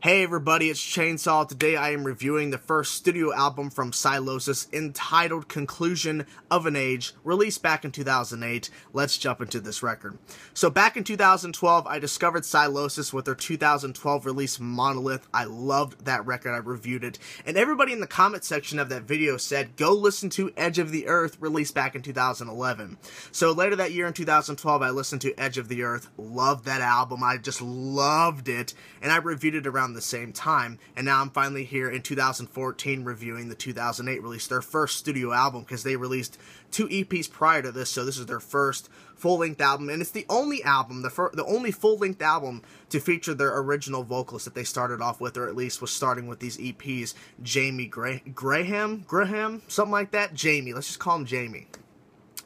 Hey everybody, it's Chainsaw. Today I am reviewing the first studio album from Sylosis, entitled Conclusion of an Age, released back in 2008. Let's jump into this record. So back in 2012, I discovered Sylosis with their 2012 release Monolith. I loved that record, I reviewed it, and everybody in the comment section of that video said, go listen to Edge of the Earth, released back in 2011. So later that year in 2012, I listened to Edge of the Earth, loved that album, I just loved it, and I reviewed it around the same time, and now I'm finally here in 2014 reviewing the 2008 release, their first studio album, because they released 2 EPs prior to this, so this is their first full-length album, and it's the only album, the only full-length album to feature their original vocalist that they started off with, or at least was starting with these EPs, Jamie Graham, something like that, Jamie, let's just call him Jamie.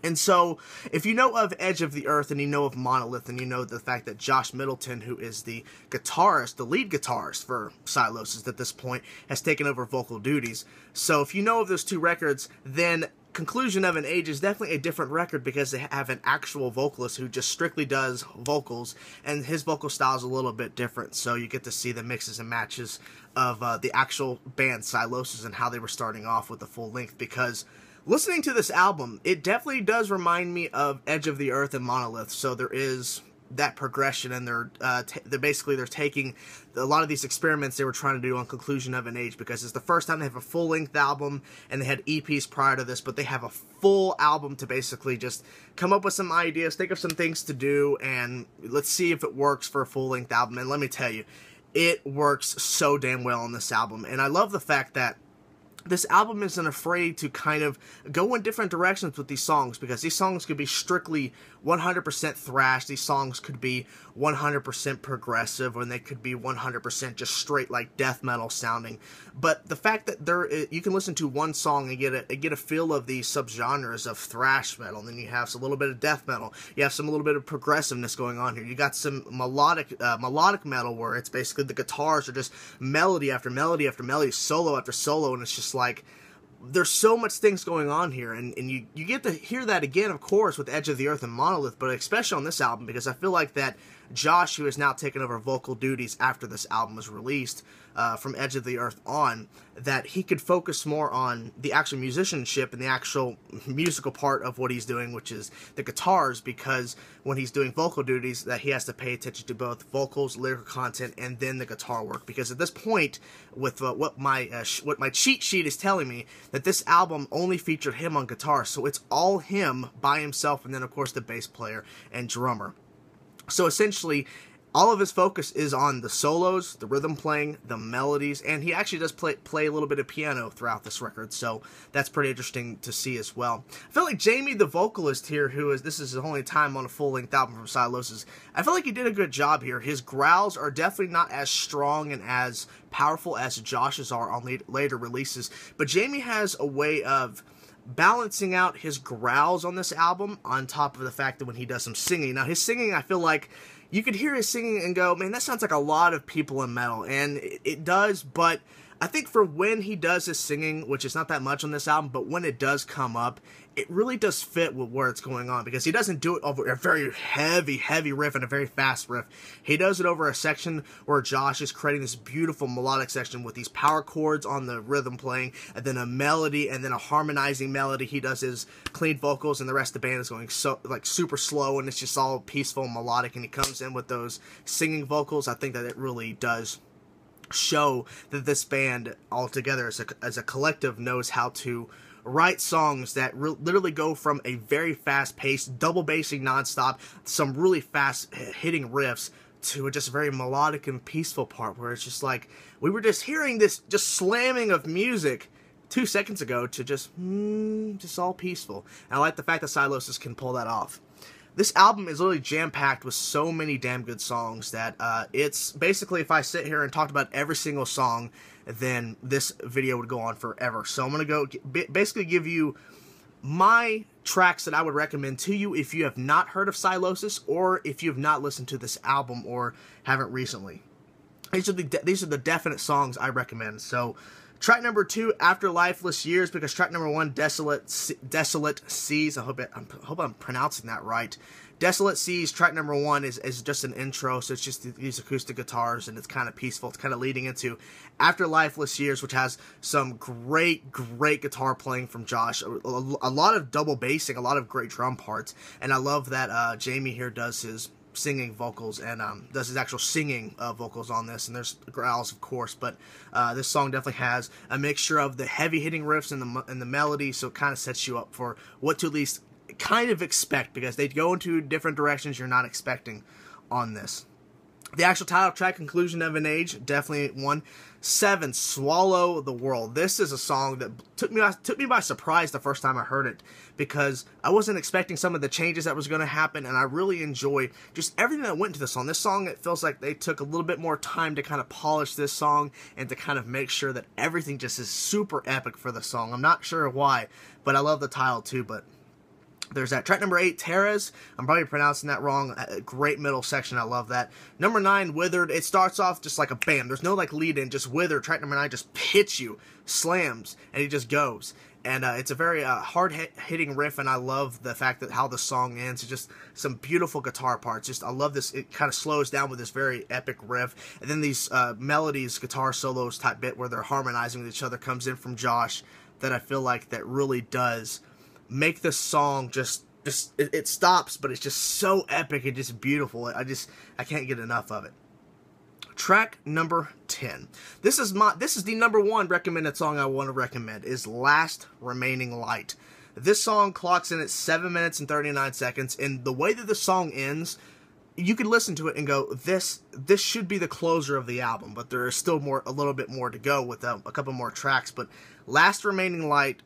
And so, if you know of Edge of the Earth, and you know of Monolith, and you know the fact that Josh Middleton, who is the guitarist, the lead guitarist for Sylosis at this point, has taken over vocal duties. So, if you know of those 2 records, then Conclusion of an Age is definitely a different record because they have an actual vocalist who just strictly does vocals, and his vocal style is a little bit different. So, you get to see the mixes and matches of the actual band Sylosis and how they were starting off with the full length, because listening to this album, it definitely does remind me of Edge of the Earth and Monolith, so there is that progression, and they're taking a lot of these experiments they were trying to do on Conclusion of an Age, because it's the first time they have a full-length album, and they had EPs prior to this, but they have a full album to basically just come up with some ideas, think of some things to do, and let's see if it works for a full-length album. And let me tell you, it works so damn well on this album, and I love the fact that this album isn't afraid to kind of go in different directions with these songs, because these songs could be strictly 100% thrash, these songs could be 100% progressive, or they could be 100% just straight like death metal sounding. But the fact that you can listen to one song and get a feel of these subgenres of thrash metal, and then you have a little bit of death metal, you have a little bit of progressiveness going on here, you got some melodic metal where it's basically the guitars are just melody after melody after melody, solo after solo, and it's just like there's so much things going on here, and you get to hear that again, of course, with Edge of the Earth and Monolith, but especially on this album, because I feel like that Josh, who has now taken over vocal duties after this album was released, from Edge of the Earth on, that he could focus more on the actual musicianship and the actual musical part of what he's doing, which is the guitars, because when he's doing vocal duties, that he has to pay attention to both vocals, lyrical content, and then the guitar work, because at this point, with what my cheat sheet is telling me, that this album only featured him on guitar, so it's all him by himself, and then of course the bass player and drummer. So essentially, all of his focus is on the solos, the rhythm playing, the melodies, and he actually does play a little bit of piano throughout this record, so that's pretty interesting to see as well. I feel like Jamie, the vocalist here, this is his only time on a full-length album from Sylosis, I feel like he did a good job here. His growls are definitely not as strong and as powerful as Josh's are on later releases, but Jamie has a way of balancing out his growls on this album, on top of the fact that when he does some singing. Now, his singing, I feel like you could hear his singing and go, man, that sounds like a lot of people in metal, and it does, but I think for when he does his singing, which is not that much on this album, but when it does come up, it really does fit with where it's going on, because he doesn't do it over a very heavy riff and a very fast riff. He does it over a section where Josh is creating this beautiful melodic section with these power chords on the rhythm playing, and then a melody, and then a harmonizing melody. He does his clean vocals, and the rest of the band is going super slow, and it's just all peaceful and melodic, and he comes in with those singing vocals. I think that it really does show that this band altogether as a collective knows how to write songs that literally go from a very fast-paced, double bassing nonstop, some really fast-hitting riffs, to a just very melodic and peaceful part where it's just like, we were just hearing this just slamming of music 2 seconds ago to just all peaceful. And I like the fact that Sylosis can pull that off. This album is literally jam-packed with so many damn good songs that it's basically, if I sit here and talked about every single song, then this video would go on forever. So I'm going to basically give you my tracks that I would recommend to you if you have not heard of Sylosis, or if you have not listened to this album or haven't recently. These are the definite songs I recommend. So Track number 2, After Lifeless Years, because track number 1, Desolate Seas, I hope I'm pronouncing that right. Desolate Seas, track number 1, is just an intro, so it's just these acoustic guitars, and it's kind of peaceful. It's kind of leading into After Lifeless Years, which has some great guitar playing from Josh. A lot of double bassing, a lot of great drum parts, and I love that Jamie here does his singing vocals and does his actual singing vocals on this, and there's growls, of course, but this song definitely has a mixture of the heavy hitting riffs and the melody, so it kind of sets you up for what to at least kind of expect, because they go into different directions you're not expecting on this. The actual title track, Conclusion of an Age, definitely one. 7, Swallow the World. This is a song that took me by surprise the first time I heard it, because I wasn't expecting some of the changes that was going to happen, and I really enjoy just everything that went into the song. This song, it feels like they took a little bit more time to kind of polish this song and to kind of make sure that everything just is super epic for the song. I'm not sure why, but I love the title too, but there's that. Track number 8, Teras. I'm probably pronouncing that wrong. A great middle section. I love that. Number 9, Withered. It starts off just like a bam. There's no like lead in, just Withered. Track number 9 just hits you, slams, and he just goes. And it's a very hard-hitting riff, and I love the fact that how the song ends. It's just some beautiful guitar parts. Just I love this. It kind of slows down with this very epic riff, and then these melodies, guitar solos type bit where they're harmonizing with each other comes in from Josh. That I feel like that really does make this song just it stops, but it's just so epic and just beautiful. I can't get enough of it. Track number 10. This is the number 1 recommended song I want to recommend, is Last Remaining Light. This song clocks in at 7 minutes and 39 seconds, and the way that the song ends, you could listen to it and go, this should be the closer of the album, but there is still a little bit more to go with a couple more tracks. But Last Remaining Light,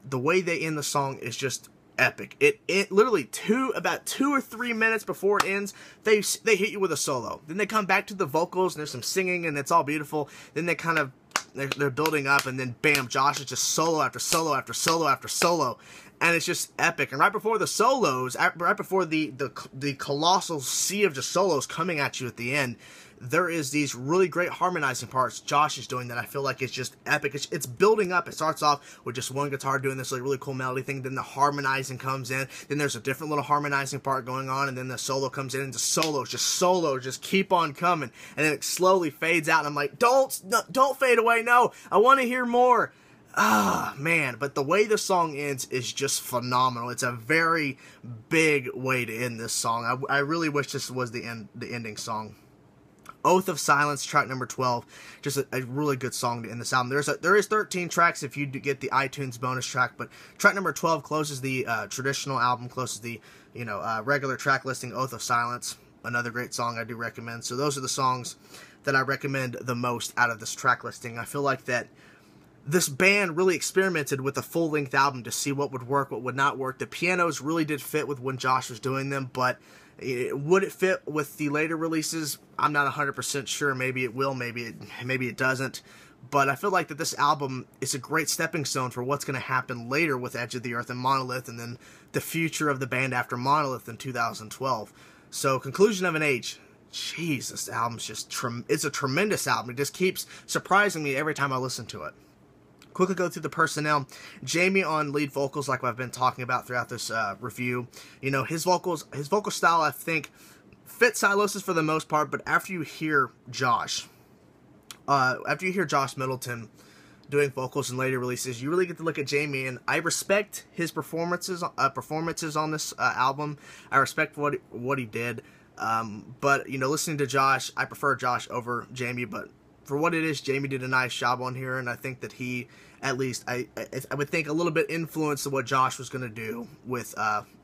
the way they end the song is just epic. It literally about 2 or 3 minutes before it ends, they hit you with a solo. Then they come back to the vocals and there's some singing and it's all beautiful. Then they kind of they're building up, and then bam, Josh is just solo after solo after solo after solo, and it's just epic. And right before the solos, right before the colossal sea of just solos coming at you at the end, there is these really great harmonizing parts Josh is doing that I feel like it's just epic. It's building up. It starts off with just one guitar doing this like really cool melody thing, then the harmonizing comes in, then there's a different little harmonizing part going on, and then the solo comes in, and the solos just keep on coming, and then it slowly fades out, and I'm like, don't fade away, no, I want to hear more. Ah, man, but the way the song ends is just phenomenal. It's a very big way to end this song. I really wish this was the ending song. Oath of Silence, track number 12, just a really good song to end this album. There is 13 tracks if you get the iTunes bonus track, but track number 12 closes the traditional album, closes the regular track listing. Oath of Silence, another great song I do recommend. So those are the songs that I recommend the most out of this track listing. I feel like that this band really experimented with a full-length album to see what would work, what would not work. The pianos really did fit with when Josh was doing them, but would it fit with the later releases? I'm not 100% sure. Maybe it will, maybe it doesn't. But I feel like that this album is a great stepping stone for what's going to happen later with Edge of the Earth and Monolith, and then the future of the band after Monolith in 2012. So, Conclusion of an Age. Jeez, this album's just it's a tremendous album. It just keeps surprising me every time I listen to it. Quickly go through the personnel. Jamie on lead vocals, like I've been talking about throughout this review. His vocal style, I think, fits Sylosis for the most part, but after you hear Josh Middleton doing vocals in later releases, you really get to look at Jamie, and I respect his performances on this album. I respect what he did, but listening to Josh, I prefer Josh over Jamie, but for what it is, Jamie did a nice job on here, and I think that he, at least, I would think a little bit influenced what Josh was going to do with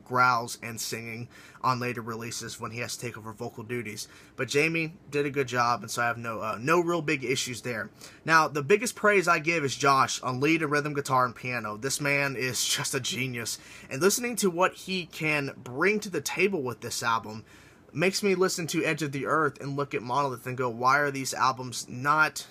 growls and singing on later releases when he has to take over vocal duties. But Jamie did a good job, and so I have no real big issues there. Now, the biggest praise I give is Josh on lead and rhythm guitar and piano. This man is just a genius, and listening to what he can bring to the table with this album makes me listen to Edge of the Earth and look at Monolith and go, why are these albums not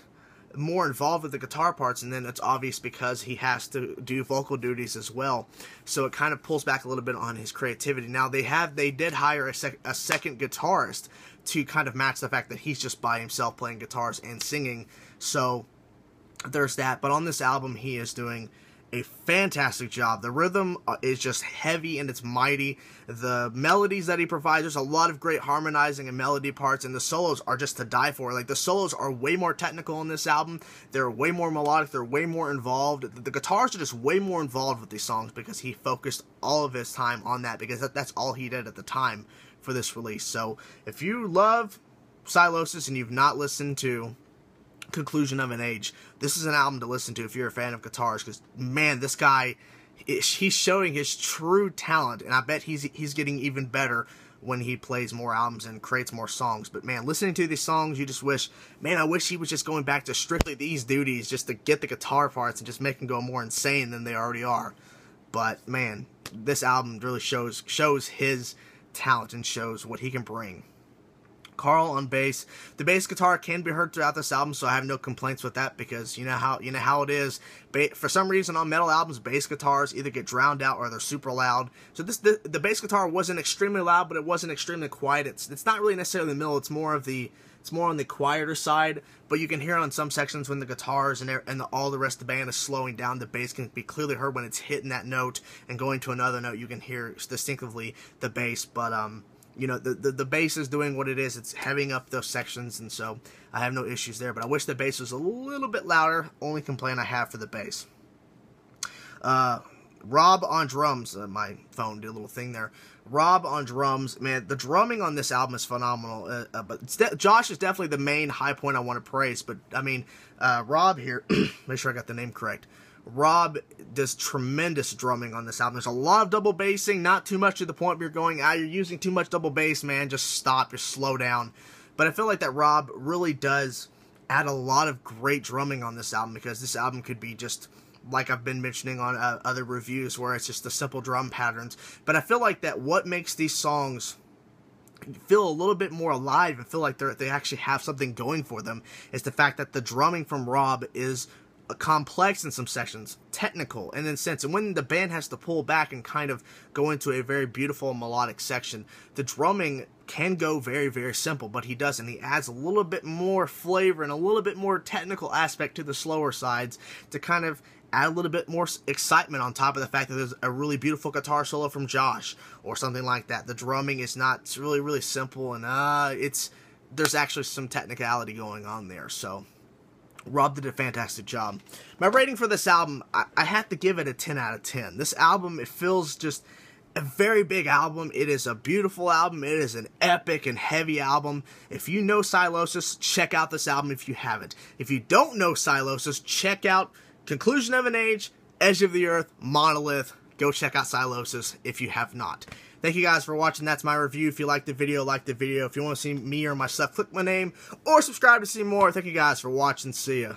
more involved with the guitar parts? And then it's obvious because he has to do vocal duties as well. So it kind of pulls back a little bit on his creativity. Now they did hire a second guitarist to kind of match the fact that he's just by himself playing guitars and singing. So there's that. But on this album, he is doing a fantastic job. The rhythm is just heavy and it's mighty. The melodies that he provides, there's a lot of great harmonizing and melody parts, and the solos are just to die for. Like, the solos are way more technical in this album. They're way more melodic. They're way more involved. The guitars are just way more involved with these songs because he focused all of his time on that, because that's all he did at the time for this release. So if you love Sylosis and you've not listened to Conclusion of an Age, this is an album to listen to if you're a fan of guitars, because, man, this guy, he's showing his true talent, and I bet he's getting even better when he plays more albums and creates more songs. But, man, listening to these songs, you just wish, man, I wish he was just going back to strictly these duties just to get the guitar parts and just make them go more insane than they already are. But, man, this album really shows his talent and shows what he can bring. Carl on bass. The bass guitar can be heard throughout this album, so I have no complaints with that, because you know how it is. For some reason on metal albums, bass guitars either get drowned out or they're super loud. So the bass guitar wasn't extremely loud, but it wasn't extremely quiet. It's not really necessarily in the middle. It's more on the quieter side, but you can hear on some sections when the guitars and all the rest of the band is slowing down, the bass can be clearly heard when it's hitting that note and going to another note. You can hear distinctively the bass, but you know, the bass is doing what it is. It's heavying up those sections, and so I have no issues there. But I wish the bass was a little bit louder. Only complaint I have for the bass. Rob on drums. My phone did a little thing there. Rob on drums. Man, the drumming on this album is phenomenal. But Josh is definitely the main high point I want to praise. But, I mean, Rob here, make sure I got the name correct. Rob does tremendous drumming on this album. There's a lot of double bassing, not too much to the point where you're going, you're using too much double bass, man, just stop, just slow down. But I feel like that Rob really does add a lot of great drumming on this album, because this album could be just, like I've been mentioning on other reviews, where it's just the simple drum patterns. But I feel like that what makes these songs feel a little bit more alive and feel like they actually have something going for them is the fact that the drumming from Rob is complex in some sections, technical in a sense, and when the band has to pull back and kind of go into a very beautiful melodic section, the drumming can go very, very simple, but he doesn't. He adds a little bit more flavor and a little bit more technical aspect to the slower sides to kind of add a little bit more excitement on top of the fact that there's a really beautiful guitar solo from Josh or something like that. The drumming is not, it's really, really simple, and there's actually some technicality going on there, so Rob did a fantastic job. My rating for this album, I have to give it a 10 out of 10. This album, it feels just a very big album. It is a beautiful album. It is an epic and heavy album. If you know Sylosis, check out this album if you haven't. If you don't know Sylosis, check out Conclusion of an Age, Edge of the Earth, Monolith. Go check out Sylosis if you have not. Thank you guys for watching. That's my review. If you liked the video, like the video. If you want to see me or my stuff, click my name or subscribe to see more. Thank you guys for watching. See ya.